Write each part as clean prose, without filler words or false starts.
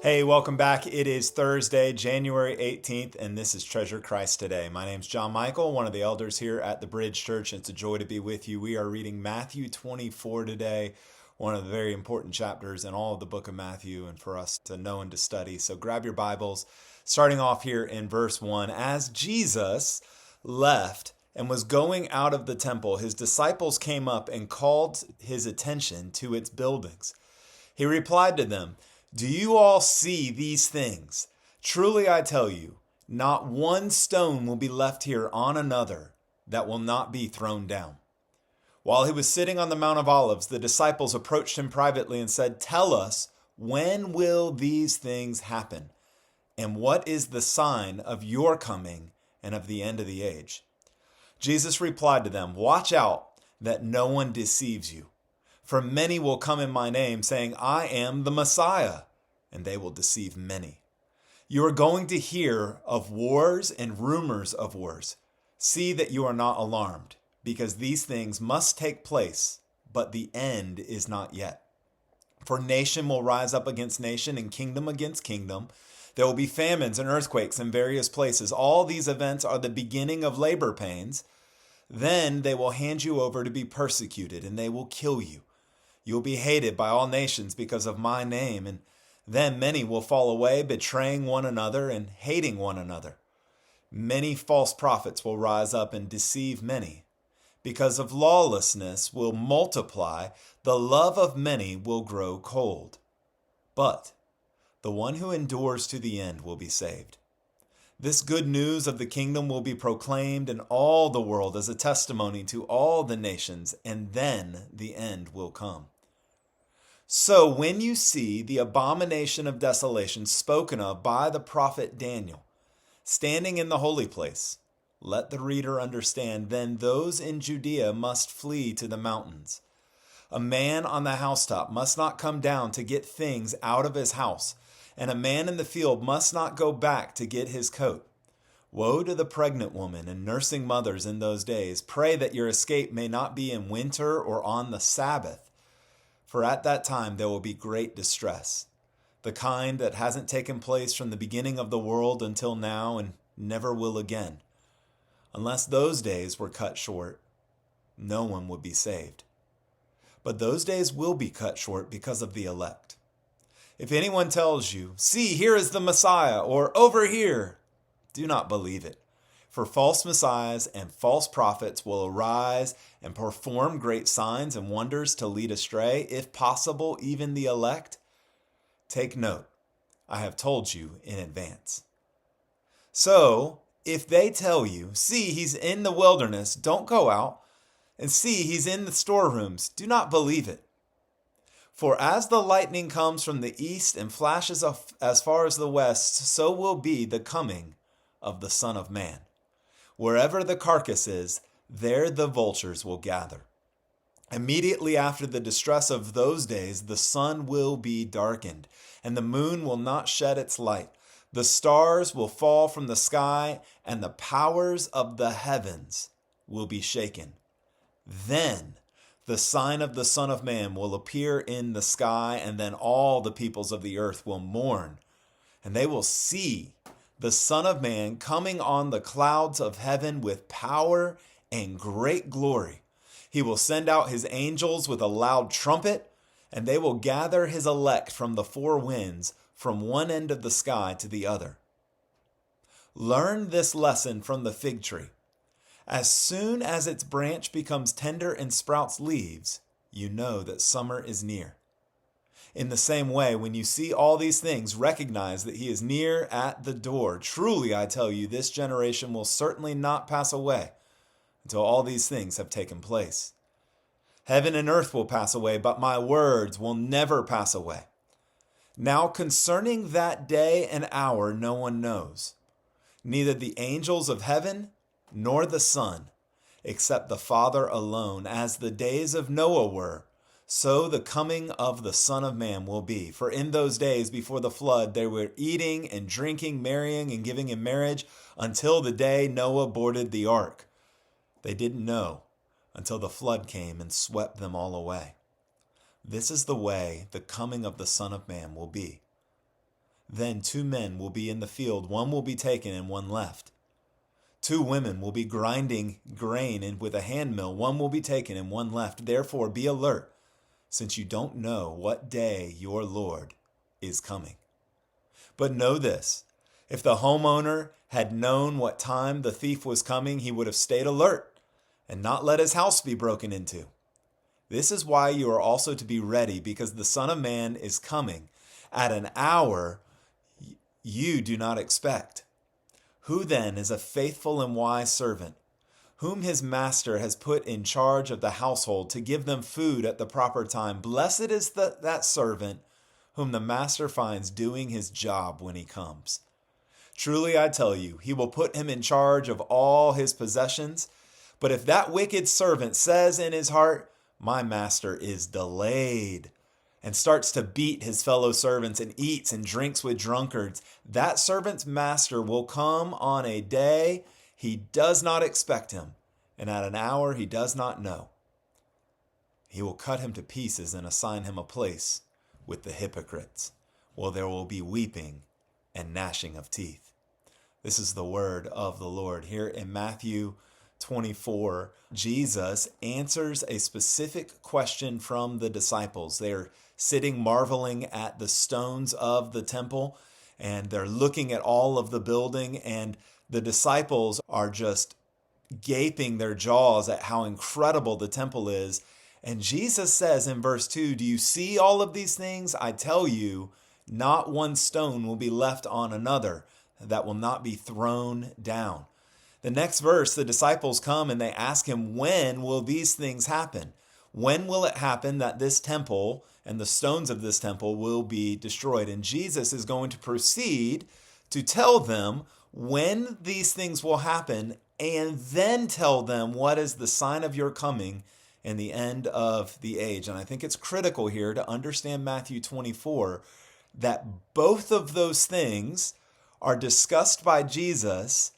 Hey, welcome back. It is Thursday, January 18th, and this is Treasure Christ Today. My name's John Michael, one of the elders here at the Bridge Church, and it's a joy to be with you. We are reading Matthew 24 today, one of the very important chapters in all of the book of Matthew, and for us to know and to study. So grab your Bibles, starting off here in verse 1. As Jesus left and was going out of the temple, his disciples came up and called his attention to its buildings. He replied to them, "Do you all see these things? Truly I tell you, not one stone will be left here on another that will not be thrown down." While he was sitting on the Mount of Olives, the disciples approached him privately and said, "Tell us, when will these things happen? And what is the sign of your coming and of the end of the age?" Jesus replied to them, "Watch out that no one deceives you. For many will come in my name, saying, 'I am the Messiah,' and they will deceive many. You are going to hear of wars and rumors of wars. See that you are not alarmed, because these things must take place, but the end is not yet. For nation will rise up against nation and kingdom against kingdom. There will be famines and earthquakes in various places. All these events are the beginning of labor pains. Then they will hand you over to be persecuted, and they will kill you. You will be hated by all nations because of my name, and then many will fall away, betraying one another and hating one another. Many false prophets will rise up and deceive many. Because of lawlessness will multiply, the love of many will grow cold. But the one who endures to the end will be saved. This good news of the kingdom will be proclaimed in all the world as a testimony to all the nations, and then the end will come. So when you see the abomination of desolation spoken of by the prophet Daniel standing in the holy place, let the reader understand, then those in Judea must flee to the mountains. A man on the housetop must not come down to get things out of his house, and a man in the field must not go back to get his coat. Woe to the pregnant woman and nursing mothers in those days. Pray that your escape may not be in winter or on the Sabbath. For at that time there will be great distress, the kind that hasn't taken place from the beginning of the world until now and never will again. Unless those days were cut short, no one would be saved. But those days will be cut short because of the elect. If anyone tells you, 'See, here is the Messiah,' or 'Over here,' do not believe it. For false messiahs and false prophets will arise and perform great signs and wonders to lead astray, if possible, even the elect. Take note, I have told you in advance. So, if they tell you, 'See, he's in the wilderness,' don't go out, and 'See, he's in the storerooms,' do not believe it. For as the lightning comes from the east and flashes as far as the west, so will be the coming of the Son of Man. Wherever the carcass is, there the vultures will gather. Immediately after the distress of those days, the sun will be darkened, and the moon will not shed its light. The stars will fall from the sky, and the powers of the heavens will be shaken. Then the sign of the Son of Man will appear in the sky, and then all the peoples of the earth will mourn, and they will see the Son of Man coming on the clouds of heaven with power and great glory. He will send out his angels with a loud trumpet, and they will gather his elect from the four winds, from one end of the sky to the other. Learn this lesson from the fig tree. As soon as its branch becomes tender and sprouts leaves, you know that summer is near. In the same way, when you see all these things, recognize that he is near at the door. Truly, I tell you, this generation will certainly not pass away until all these things have taken place. Heaven and earth will pass away, but my words will never pass away. Now concerning that day and hour, no one knows, neither the angels of heaven nor the Son, except the Father alone. As the days of Noah were, so the coming of the Son of Man will be. For in those days before the flood, they were eating and drinking, marrying and giving in marriage, until the day Noah boarded the ark. They didn't know until the flood came and swept them all away. This is the way the coming of the Son of Man will be. Then 2 men will be in the field, one will be taken and one left. 2 women will be grinding grain with a hand mill, one will be taken and one left. Therefore be alert, since you don't know what day your Lord is coming. But know this, if the homeowner had known what time the thief was coming, he would have stayed alert and not let his house be broken into. This is why you are also to be ready, because the Son of Man is coming at an hour you do not expect. Who then is a faithful and wise servant, whom his master has put in charge of the household to give them food at the proper time? Blessed is that servant whom the master finds doing his job when he comes. Truly I tell you, he will put him in charge of all his possessions. But if that wicked servant says in his heart, my master is delayed, and starts to beat his fellow servants and eats and drinks with drunkards, that servant's master will come on a day he does not expect him, and at an hour he does not know. He will cut him to pieces and assign him a place with the hypocrites. Well, there will be weeping and gnashing of teeth. This is the word of the Lord. Here in Matthew 24, Jesus answers a specific question from the disciples. They're sitting marveling at the stones of the temple, and they're looking at all of the building, and the disciples are just gaping their jaws at how incredible the temple is. And Jesus says in verse 2, do you see all of these things? I tell you, not one stone will be left on another that will not be thrown down. The next verse, the disciples come and they ask him, when will these things happen? When will it happen that this temple and the stones of this temple will be destroyed? And Jesus is going to proceed to tell them when these things will happen, and then tell them what is the sign of your coming and the end of the age. And I think it's critical here to understand Matthew 24, that both of those things are discussed by Jesus,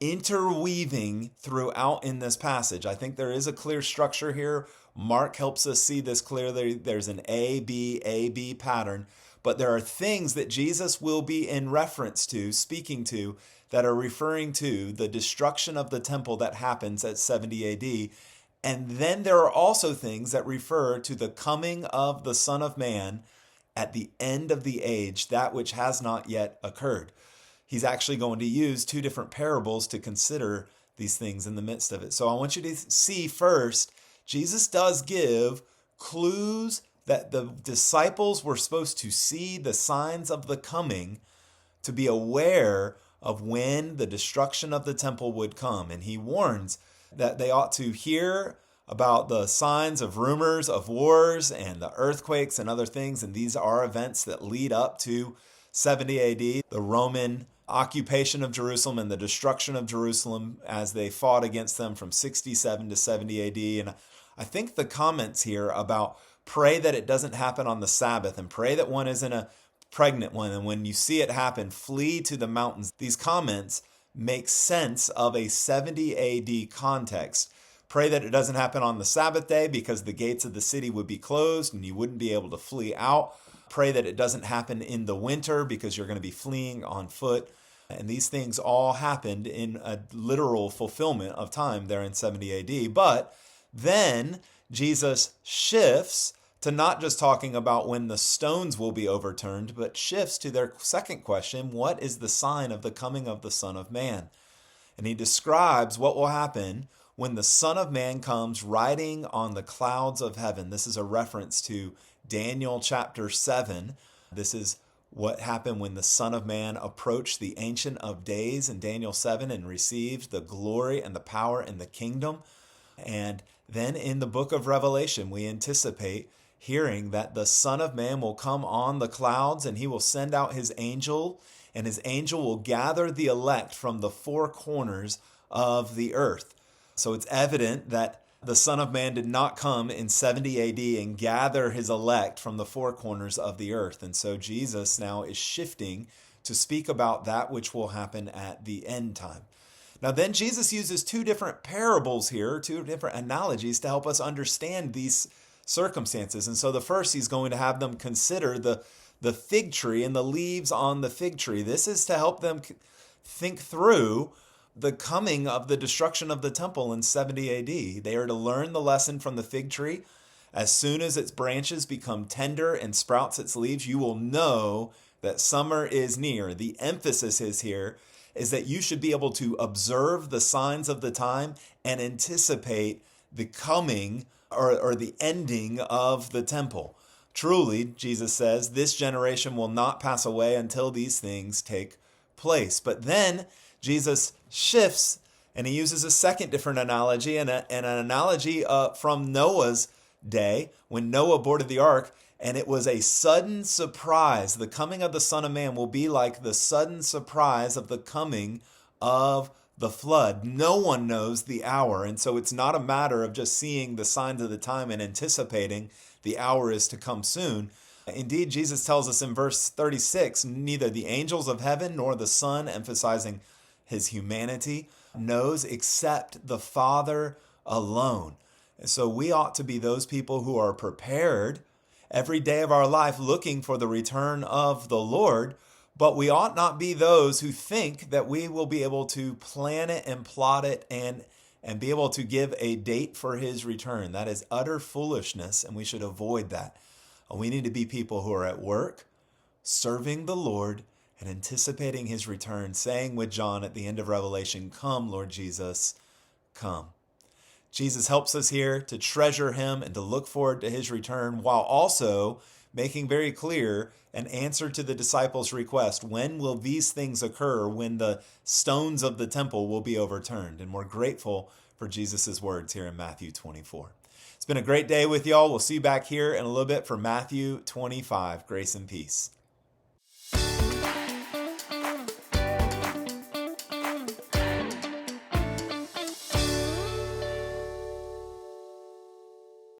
interweaving throughout in this passage. I think there is a clear structure here. Mark helps us see this clearly. There's an A, B pattern, but there are things that Jesus will be in reference to, speaking to, that are referring to the destruction of the temple that happens at 70 AD. And then there are also things that refer to the coming of the Son of Man at the end of the age, that which has not yet occurred. He's actually going to use 2 different parables to consider these things in the midst of it. So I want you to see first, Jesus does give clues that the disciples were supposed to see the signs of the coming, to be aware of when the destruction of the temple would come. And he warns that they ought to hear about the signs of rumors of wars and the earthquakes and other things. And these are events that lead up to 70 AD, the Roman occupation of Jerusalem and the destruction of Jerusalem as they fought against them from 67 to 70 AD. And I think the comments here about pray that it doesn't happen on the Sabbath and pray that one isn't a pregnant one, and when you see it happen, flee to the mountains. These comments make sense of a 70 AD context. Pray that it doesn't happen on the Sabbath day because the gates of the city would be closed and you wouldn't be able to flee out. Pray that it doesn't happen in the winter because you're going to be fleeing on foot. And these things all happened in a literal fulfillment of time there in 70 AD. But then Jesus shifts to not just talking about when the stones will be overturned, but shifts to their second question, what is the sign of the coming of the Son of Man? And he describes what will happen when the Son of Man comes riding on the clouds of heaven. This is a reference to Daniel chapter 7. This is what happened when the Son of Man approached the Ancient of Days in Daniel 7 and received the glory and the power and the kingdom. And then in the book of Revelation, we anticipate hearing that the Son of Man will come on the clouds and he will send out his angel, and his angel will gather the elect from the 4 corners of the earth. So it's evident that the Son of Man did not come in 70 AD and gather his elect from the 4 corners of the earth. And so Jesus now is shifting to speak about that which will happen at the end time. Now then Jesus uses 2 different parables here, 2 different analogies to help us understand these circumstances. And so the first, he's going to have them consider the the fig tree and the leaves on the fig tree. This is to help them think through the coming of the destruction of the temple in 70 AD. They are to learn the lesson from the fig tree. As soon as its branches become tender and sprouts its leaves, you will know that summer is near. The emphasis is that you should be able to observe the signs of the time and anticipate the coming or the ending of the temple. Truly, Jesus says, this generation will not pass away until these things take place. But then Jesus shifts and he uses a second different analogy and an analogy from Noah's day when Noah boarded the ark, and it was a sudden surprise. The coming of the Son of Man will be like the sudden surprise of the coming of the flood. No one knows the hour, and so it's not a matter of just seeing the signs of the time and anticipating the hour is to come soon. Indeed, Jesus tells us in verse 36, neither the angels of heaven nor the Son, emphasizing his humanity, knows except the Father alone. And so we ought to be those people who are prepared every day of our life looking for the return of the Lord, but we ought not be those who think that we will be able to plan it and plot it and be able to give a date for his return. That is utter foolishness, and we should avoid that. We need to be people who are at work, serving the Lord, and anticipating his return, saying with John at the end of Revelation, "Come, Lord Jesus, come." Jesus helps us here to treasure him and to look forward to his return, while also making very clear an answer to the disciples' request. When will these things occur? When the stones of the temple will be overturned? And we're grateful for Jesus' words here in Matthew 24. It's been a great day with y'all. We'll see you back here in a little bit for Matthew 25. Grace and peace.